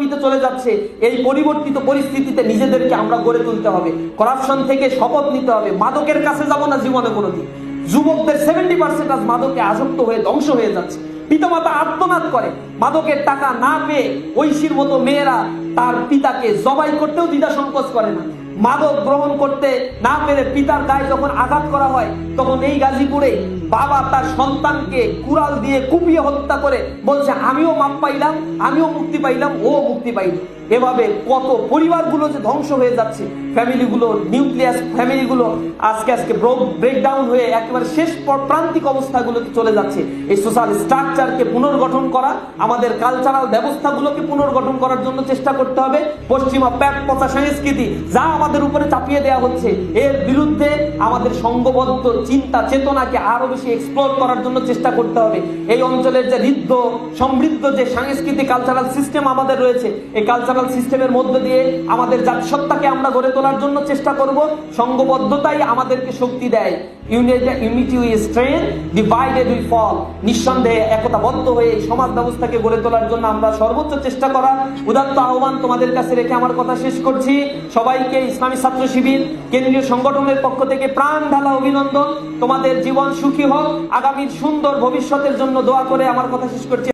দিতে চলে যাচ্ছে। এই পরিবর্তিত পরিস্থিতিতে নিজেদেরকে আমরা গড়ে তুলতে হবে, করাপশন থেকে শপথ নিতে হবে। মাদকের কাছে যাব না জীবনে কোনোদিন। যুবকদের 70% আজ মাদকে আসক্ত হয়ে ধ্বংস হয়ে যাচ্ছে। পিতামাতা আর্তনাদ করে, মাদকের টাকা না পেয়ে ঐশীর মতো মেয়েরা তার পিতাকে জবাই করতেও দ্বিধা সংকোচ করে না। মাদক গ্রহণ করতে না পেরে পিতার গায়ে যখন আঘাত করা হয়, তখন এই গাজীপুরে বাবা তার সন্তানকে কুড়াল দিয়ে কুপিয়ে হত্যা করে বলছে, আমিও মাপ পাইলাম, আমিও মুক্তি পাইলাম, ও মুক্তি পাইল। এভাবে কত পরিবারগুলো যে ধ্বংস হয়ে যাচ্ছে, ফ্যামিলিগুলো, নিউক্লিয়াস ফ্যামিলিগুলো আজকে ব্রেকডাউন হয়ে একেবারে শেষ প্রান্তিক অবস্থাগুলোতে চলে যাচ্ছে। এই সোশ্যাল স্ট্রাকচারকে পুনর্গঠন করা, আমাদের কালচারাল ব্যবস্থাগুলোকে পুনর্গঠন করার জন্য চেষ্টা করতে হবে। পশ্চিমা প্যাট পচা সংস্কৃতি যা আমাদের উপরে চাপিয়ে দেওয়া হচ্ছে, এর বিরুদ্ধে আমাদের সংঘবদ্ধ চিন্তা চেতনাকে আরো বেশি এক্সপ্লোর করার জন্য চেষ্টা করতে হবে। এই অঞ্চলের যে সমৃদ্ধ যে সাংস্কৃতিক কালচারাল সিস্টেম আমাদের রয়েছে, এই কালচারাল সিস্টেমের মধ্য দিয়ে আমাদের জাতিসত্তাকে আমরা গড়ে তোলার জন্য চেষ্টা করব। সংঘবদ্ধতাই আমাদেরকে শক্তি দেয়। Unity we strength, divided we fall. নিঃসন্দেহে একতাবদ্ধ হয়ে এই সমাজ ব্যবস্থাকে গড়ে তোলার জন্য আমরা সর্বোচ্চ চেষ্টা করার উদাত্ত আহ্বান তোমাদের কাছে রেখে আমার কথা শেষ করছি। সবাইকে ইসলামী ছাত্র শিবির কেন্দ্রীয় সংগঠনের পক্ষ থেকে প্রাণ ঢালা অভিনন্দন। তোমাদের জীবন সুখী হোক, আগামীর সুন্দর ভবিষ্যতের জন্য দোয়া করে আমার কথা শেষ করছি।